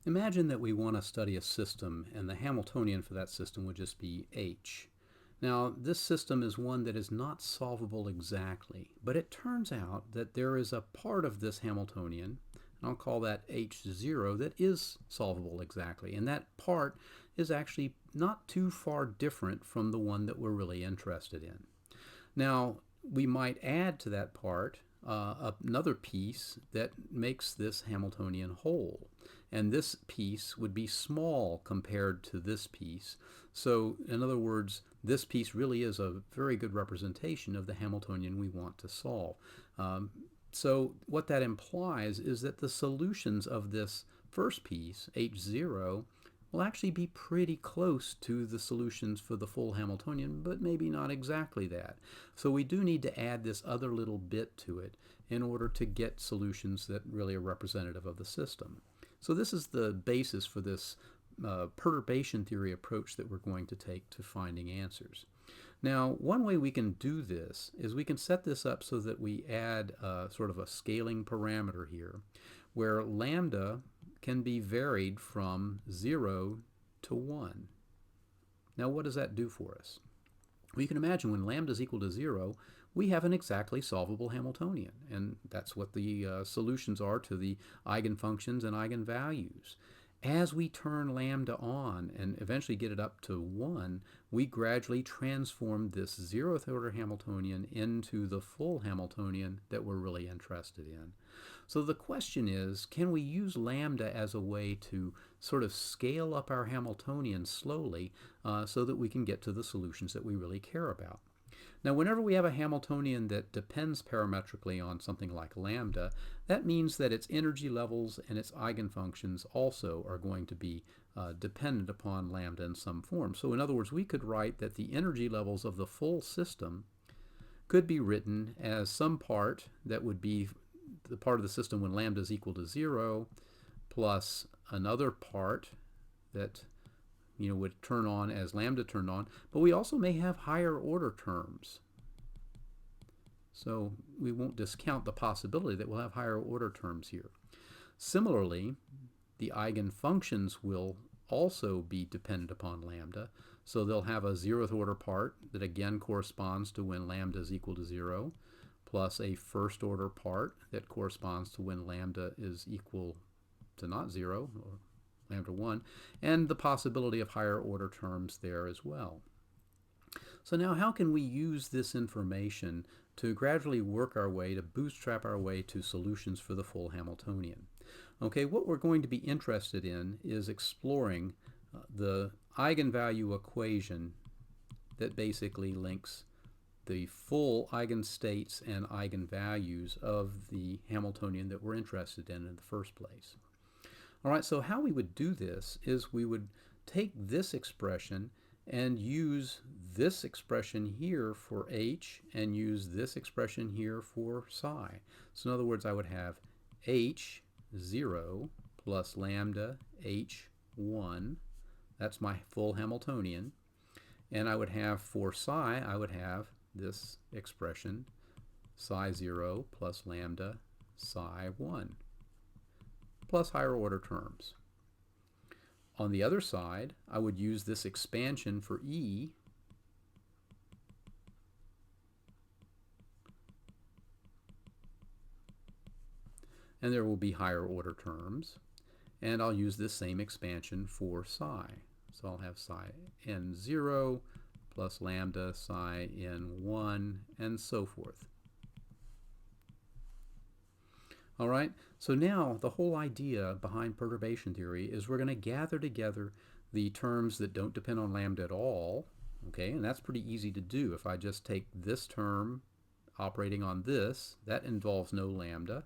Imagine that we want to study a system, and the Hamiltonian for that system would just be h. Now, this system is one that is not solvable exactly, but it turns out that there is a part of this Hamiltonian, and I'll call that h0, that is solvable exactly, and that part is actually not too far different from the one that we're really interested in. Now, we might add to that part another piece that makes this Hamiltonian whole. And this piece would be small compared to this piece. So, in other words, this piece really is a very good representation of the Hamiltonian we want to solve. So what that implies is that the solutions of this first piece, h0, will actually be pretty close to the solutions for the full Hamiltonian, but maybe not exactly that. So we do need to add this other little bit to it in order to get solutions that really are representative of the system. So this is the basis for this perturbation theory approach that we're going to take to finding answers. Now, one way we can do this is we can set this up so that we add sort of a scaling parameter here, where lambda can be varied from 0 to 1. Now, what does that do for us? Well, you can imagine when lambda is equal to 0, we have an exactly solvable Hamiltonian, and that's what the solutions are to the eigenfunctions and eigenvalues. As we turn lambda on and eventually get it up to 1, we gradually transform this 0th order Hamiltonian into the full Hamiltonian that we're really interested in. So the question is, can we use lambda as a way to sort of scale up our Hamiltonian slowly so that we can get to the solutions that we really care about? Now, whenever we have a Hamiltonian that depends parametrically on something like lambda, that means that its energy levels and its eigenfunctions also are going to be dependent upon lambda in some form. So in other words, we could write that the energy levels of the full system could be written as some part that would be the part of the system when lambda is equal to 0 plus another part that would turn on as lambda turned on, but we also may have higher order terms. So we won't discount the possibility that we'll have higher order terms here. Similarly, the eigenfunctions will also be dependent upon lambda, so they'll have a 0th order part that again corresponds to when lambda is equal to 0, plus a 1st order part that corresponds to when lambda is equal to not 0, or lambda 1, and the possibility of higher order terms there as well. So now how can we use this information to gradually work our way, to bootstrap our way to solutions for the full Hamiltonian? Okay, what we're going to be interested in is exploring the eigenvalue equation that basically links the full eigenstates and eigenvalues of the Hamiltonian that we're interested in the first place. All right, so how we would do this is we would take this expression and use this expression here for h and use this expression here for psi. So in other words, I would have h0 plus lambda h1. That's my full Hamiltonian. And I would have for psi, I would have this expression psi 0 plus lambda psi 1 plus higher order terms. On the other side, I would use this expansion for E, and there will be higher order terms, and I'll use this same expansion for psi. So I'll have psi n0 plus lambda psi n1 and so forth. All right, so now the whole idea behind perturbation theory is we're going to gather together the terms that don't depend on lambda at all, okay, and that's pretty easy to do. If I just take this term operating on this, that involves no lambda.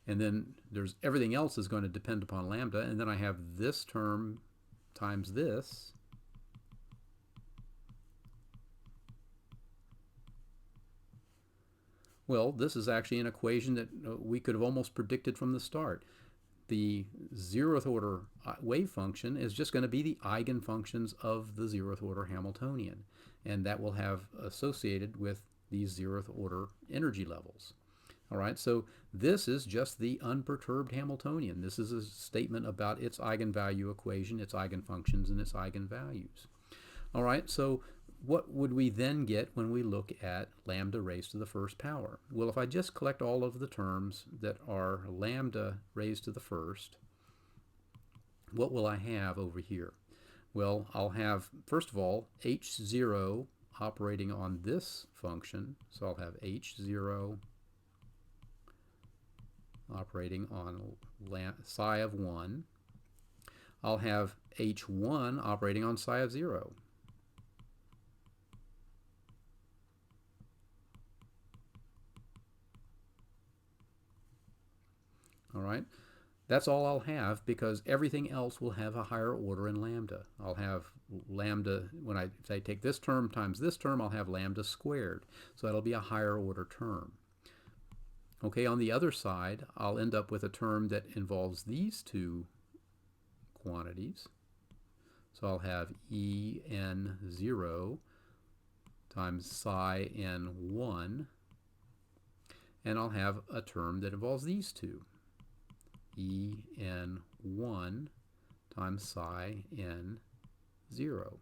And then there's everything else is going to depend upon lambda, and then I have this term times this. Well, this is actually an equation that we could have almost predicted from the start. The 0th order wave function is just going to be the eigenfunctions of the 0th order Hamiltonian, and that will have associated with these zeroth order energy levels. All right, so this is just the unperturbed Hamiltonian. This is a statement about its eigenvalue equation, its eigenfunctions, and its eigenvalues. All right, so what would we then get when we look at lambda raised to the first power? Well, if I just collect all of the terms that are lambda raised to the first, what will I have over here? Well, I'll have, first of all, h0 operating on this function. So I'll have h0 operating on psi of 1. I'll have h1 operating on psi of 0. All right, that's all I'll have because everything else will have a higher order in lambda. I'll have lambda, when I take this term times this term, I'll have lambda squared. So that'll be a higher order term. Okay, on the other side, I'll end up with a term that involves these two quantities. So I'll have en0 times psi n1, and I'll have a term that involves these two, en1 times psi n0.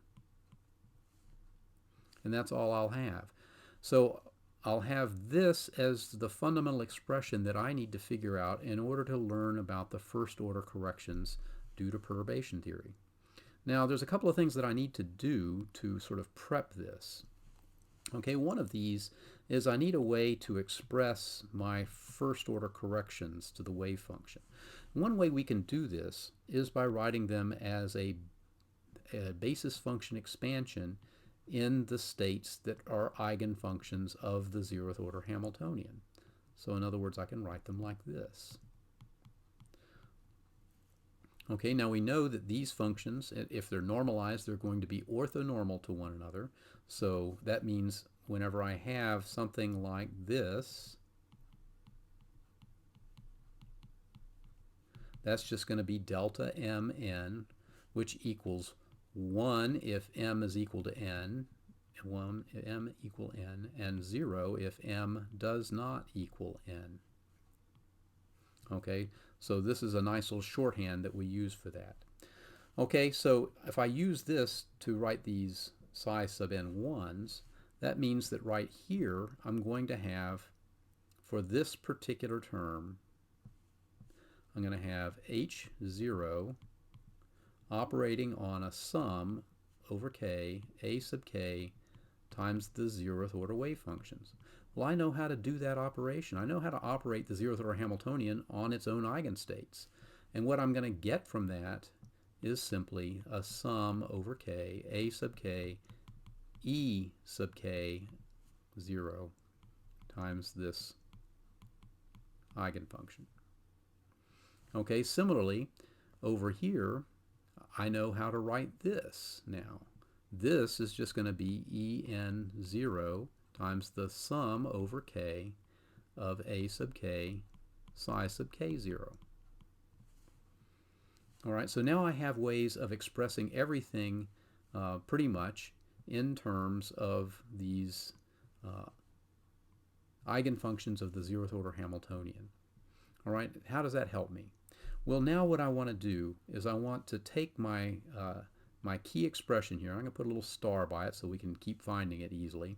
And that's all I'll have. So I'll have this as the fundamental expression that I need to figure out in order to learn about the first order corrections due to perturbation theory. Now, there's a couple of things that I need to do to sort of prep this. Okay, one of these is I need a way to express my first order corrections to the wave function. One way we can do this is by writing them as a basis function expansion in the states that are eigenfunctions of the zeroth order Hamiltonian. So in other words, I can write them like this. Okay, now we know that these functions, if they're normalized, they're going to be orthonormal to one another. So that means whenever I have something like this, that's just going to be delta mn, which equals 1 if m is equal to n, 1 if m equal n, and 0 if m does not equal n. Okay, so this is a nice little shorthand that we use for that. Okay, so if I use this to write these psi sub n1s, that means that right here I'm going to have, for this particular term, I'm going to have h0 operating on a sum over k, a sub k, times the zeroth order wave functions. Well, I know how to do that operation. I know how to operate the zeroth order Hamiltonian on its own eigenstates. And what I'm going to get from that is simply a sum over k, a sub k, e sub k 0 times this eigenfunction. Okay, similarly, over here, I know how to write this now. This is just going to be en0 times the sum over k of a sub k psi sub k0. All right, so now I have ways of expressing everything pretty much in terms of these eigenfunctions of the zeroth order Hamiltonian. All right, how does that help me? Well, now what I want to do is I want to take my my key expression here. I'm going to put a little star by it so we can keep finding it easily.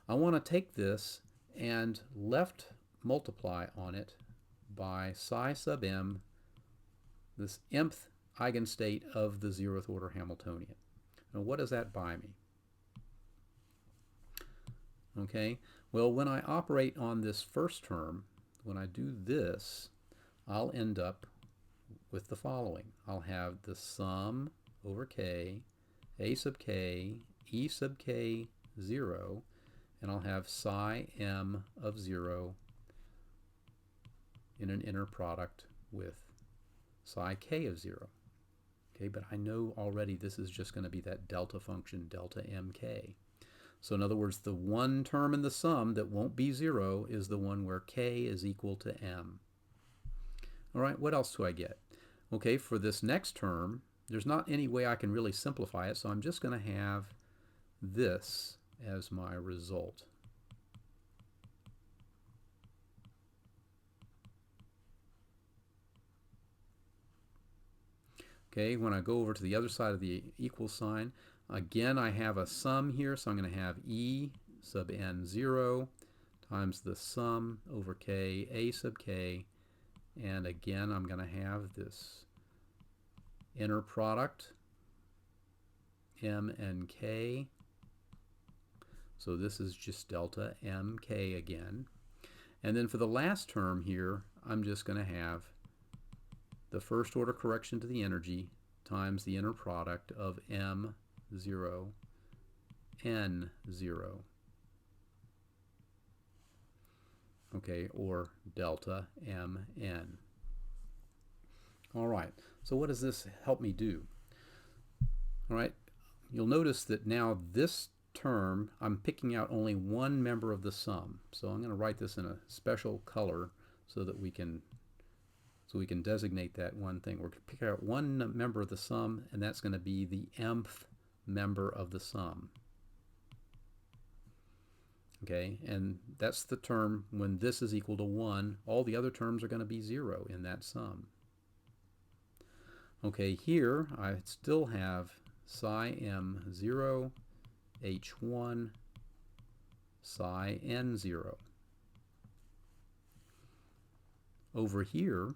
I want to take this and left multiply on it by psi sub m, this mth eigenstate of the zeroth order Hamiltonian. Now, what does that buy me? Okay, well, when I operate on this first term, when I do this, I'll end up with the following. I'll have the sum over k, a sub k, e sub k 0, and I'll have psi m of 0 in an inner product with psi k of 0. Okay, but I know already this is just going to be that delta function, delta mk. So in other words, the one term in the sum that won't be 0 is the one where k is equal to m. All right, what else do I get? Okay, for this next term, there's not any way I can really simplify it, so I'm just going to have this as my result. Okay, when I go over to the other side of the equal sign, again I have a sum here, so I'm going to have E sub n 0 times the sum over k, a sub k, and again I'm going to have this inner product m and k, so this is just delta mk again. And then for the last term here, I'm just going to have the first order correction to the energy times the inner product of m0 n0, okay, or delta mn. All right, so what does this help me do? All right, you'll notice that now this term, I'm picking out only one member of the sum. So I'm going to write this in a special color so that we can designate that one thing. We're going to pick out one member of the sum, and that's going to be the mth member of the sum. Okay, and that's the term when this is equal to 1. All the other terms are going to be 0 in that sum. Okay, here I still have psi m0 h1 psi n0. Over here,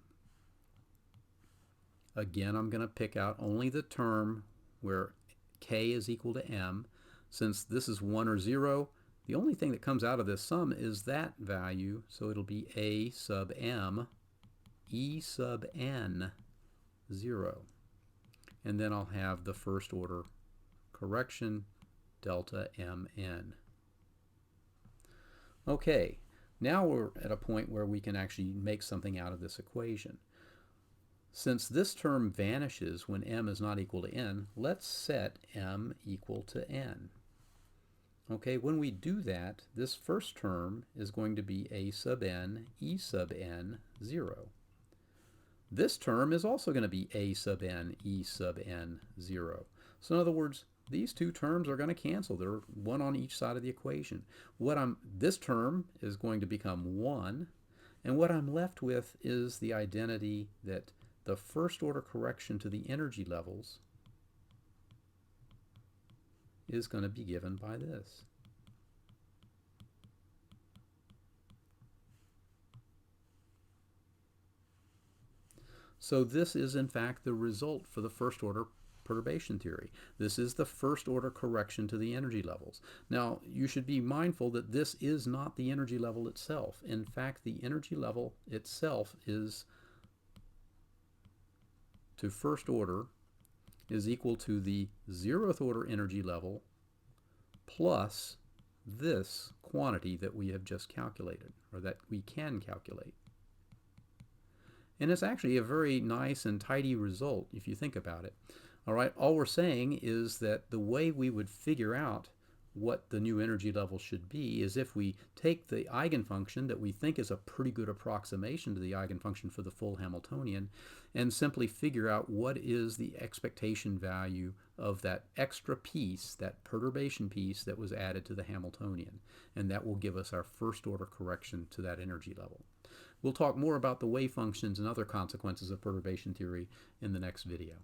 again, I'm going to pick out only the term where k is equal to m. Since this is 1 or 0, the only thing that comes out of this sum is that value, so it'll be a sub m e sub n 0. And then I'll have the first order correction delta mn. Okay, now we're at a point where we can actually make something out of this equation. Since this term vanishes when m is not equal to n, let's set m equal to n. Okay, when we do that, this first term is going to be a sub n e sub n 0. This term is also going to be a sub n e sub n 0. So in other words, these two terms are going to cancel. They're one on each side of the equation. This term is going to become 1, and what I'm left with is the identity that the first order correction to the energy levels is going to be given by this. So this is in fact the result for the first order perturbation theory. This is the first order correction to the energy levels. Now you should be mindful that this is not the energy level itself. In fact, the energy level itself is, to first order, is equal to the 0th order energy level plus this quantity that we have just calculated, or that we can calculate. And it's actually a very nice and tidy result if you think about it. All right, all we're saying is that the way we would figure out what the new energy level should be is if we take the eigenfunction that we think is a pretty good approximation to the eigenfunction for the full Hamiltonian and simply figure out what is the expectation value of that extra piece, that perturbation piece that was added to the Hamiltonian. And that will give us our first order correction to that energy level. We'll talk more about the wave functions and other consequences of perturbation theory in the next video.